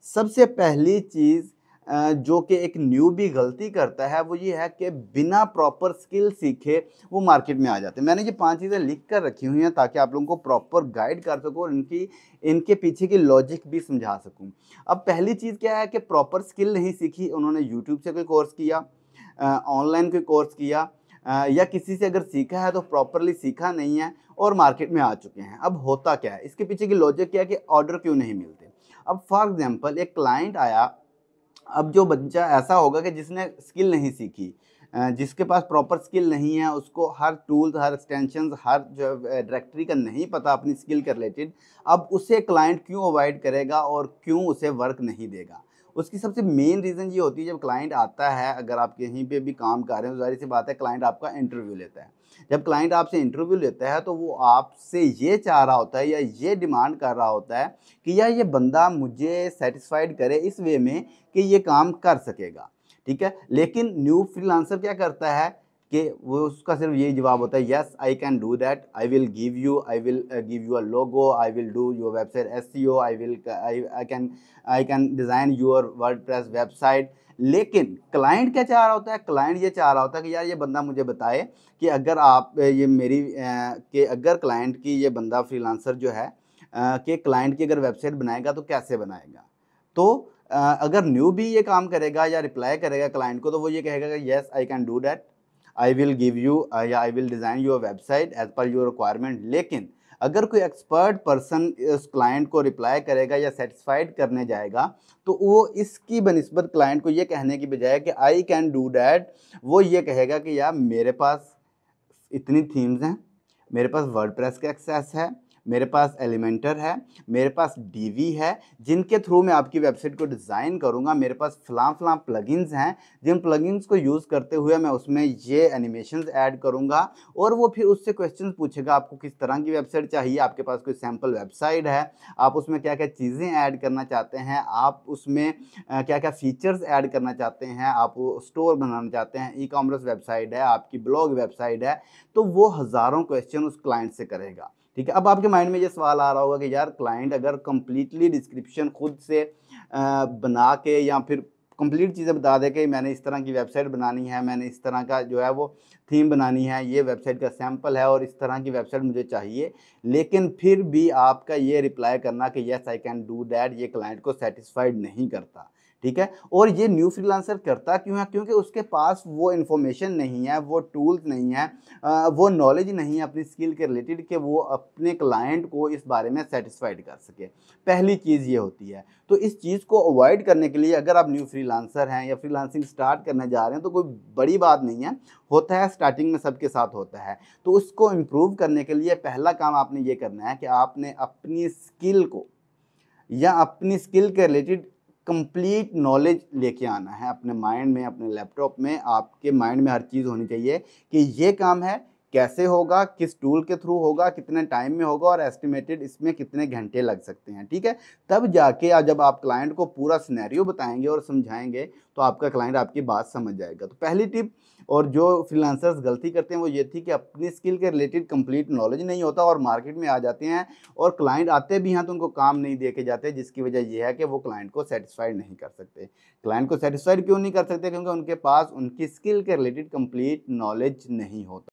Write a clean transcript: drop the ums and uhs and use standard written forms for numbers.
सबसे पहली चीज़ जो कि एक न्यूबी गलती करता है वो ये है कि बिना प्रॉपर स्किल सीखे वो मार्केट में आ जाते हैं। मैंने ये 5 चीज़ें लिख कर रखी हुई हैं ताकि आप लोगों को प्रॉपर गाइड कर सकूँ और इनके पीछे की लॉजिक भी समझा सकूँ। अब पहली चीज़ क्या है कि प्रॉपर स्किल नहीं सीखी, उन्होंने यूट्यूब से कोई कोर्स किया, ऑनलाइन कोई कोर्स किया, या किसी से अगर सीखा है तो प्रॉपरली सीखा नहीं है और मार्केट में आ चुके हैं। अब होता क्या है, इसके पीछे की लॉजिक क्या है कि ऑर्डर क्यों नहीं मिलते। अब फॉर एग्जांपल एक क्लाइंट आया, अब जो बच्चा ऐसा होगा कि जिसने स्किल नहीं सीखी, जिसके पास प्रॉपर स्किल नहीं है, उसको हर टूल्स, हर एक्सटेंशंस, हर जो डायरेक्टरी का नहीं पता अपनी स्किल के रिलेटेड, अब उसे क्लाइंट क्यों अवॉइड करेगा और क्यों उसे वर्क नहीं देगा। उसकी सबसे मेन रीज़न ये होती है, जब क्लाइंट आता है, अगर आप कहीं पे भी काम कर रहे हो, ज़ाहिर सी बात है क्लाइंट आपका इंटरव्यू लेता है। जब क्लाइंट आपसे इंटरव्यू लेता है तो वो आपसे ये चाह रहा होता है या ये डिमांड कर रहा होता है कि यार ये बंदा मुझे सैटिस्फाइड करे इस वे में कि ये काम कर सकेगा, ठीक है? लेकिन न्यू फ्रीलांसर क्या करता है कि वो उसका सिर्फ यही जवाब होता है, yes I can do that, I will give you a logo, I will do your website SEO, I can design your WordPress website. लेकिन क्लाइंट क्या चाह रहा होता है? क्लाइंट ये चाह रहा होता है कि यार ये बंदा मुझे बताए कि अगर आप ये मेरी कि अगर क्लाइंट की ये बंदा फ्रीलांसर जो है कि क्लाइंट की अगर वेबसाइट बनाएगा तो कैसे बनाएगा? तो अगर न्यू भी ये काम करेगा या रिप्लाई करेगा क्लाइंट को, तो वो ये कहेगा कि yes I can do that, I will give you या I will design your website as per your requirement. लेकिन अगर कोई एक्सपर्ट पर्सन उस क्लाइंट को रिप्लाई करेगा या सेटिस्फाइड करने जाएगा, तो वो इसकी बनिस्बत क्लाइंट को ये कहने की बजाय कि आई कैन डू दैट, वो ये कहेगा कि यार मेरे पास इतनी थीम्स हैं, मेरे पास वर्डप्रेस का एक्सेस है, मेरे पास एलिमेंटर है, मेरे पास डीवी है, जिनके थ्रू मैं आपकी वेबसाइट को डिज़ाइन करूँगा। मेरे पास फलां-फलां प्लगइन्स हैं, जिन प्लगइन्स को यूज़ करते हुए मैं उसमें ये एनिमेशंस ऐड करूँगा और वो फिर उससे क्वेश्चन पूछेगा, आपको किस तरह की वेबसाइट चाहिए, आपके पास कोई सैंपल वेबसाइट है, आप उसमें क्या-क्या चीज़ें ऐड करना चाहते हैं, आप उसमें क्या-क्या फीचर्स ऐड करना चाहते हैं, आप वो स्टोर बनाना चाहते हैं, ई-कॉमर्स वेबसाइट है, आपकी ब्लॉग वेबसाइट है, तो वो हज़ारों क्वेश्चन उस क्लाइंट से करेगा, ठीक है? अब आपके माइंड में ये सवाल आ रहा होगा कि यार क्लाइंट अगर कंप्लीटली डिस्क्रिप्शन खुद से बना के या फिर कंप्लीट चीज़ें बता दे कि मैंने इस तरह की वेबसाइट बनानी है, मैंने इस तरह का जो है वो थीम बनानी है, ये वेबसाइट का सैंपल है और इस तरह की वेबसाइट मुझे चाहिए, लेकिन फिर भी आपका ये रिप्लाई करना कि yes I can do that, ये क्लाइंट को सैटिस्फाइड नहीं करता, ठीक है? और ये न्यू फ्रीलांसर करता क्यों है? क्योंकि उसके पास वो इन्फॉर्मेशन नहीं है, वो टूल्स नहीं है, वो नॉलेज नहीं है अपनी स्किल के रिलेटेड कि वो अपने क्लाइंट को इस बारे में सैटिस्फाइड कर सके। पहली चीज़ ये होती है। तो इस चीज़ को अवॉइड करने के लिए अगर आप न्यू फ्रीलांसर हैं या फ्रीलांसिंग स्टार्ट करने जा रहे हैं तो कोई बड़ी बात नहीं है, होता है स्टार्टिंग में सबके साथ होता है। तो उसको इम्प्रूव करने के लिए पहला काम आपने ये करना है कि आपने अपनी स्किल को या अपनी स्किल के रिलेटेड कंप्लीट नॉलेज लेके आना है अपने माइंड में, अपने लैपटॉप में। आपके माइंड में हर चीज़ होनी चाहिए कि ये काम है, कैसे होगा, किस टूल के थ्रू होगा, कितने टाइम में होगा और एस्टिमेटेड इसमें कितने घंटे लग सकते हैं, ठीक है? तब जाके जब आप क्लाइंट को पूरा सिनेरियो बताएंगे और समझाएंगे तो आपका क्लाइंट आपकी बात समझ जाएगा। तो पहली टिप, और जो फ्रीलांसर्स गलती करते हैं वो ये थी कि अपनी स्किल के रिलेटेड कंप्लीट नॉलेज नहीं होता और मार्केट में आ जाते हैं और क्लाइंट आते भी हैं तो उनको काम नहीं दे के जाते, जिसकी वजह ये है कि वो क्लाइंट को सैटिस्फाइड नहीं कर सकते। क्लाइंट को सैटिस्फाइड क्यों नहीं कर सकते? क्योंकि उनके पास उनकी स्किल के रिलेटेड कंप्लीट नॉलेज नहीं होता।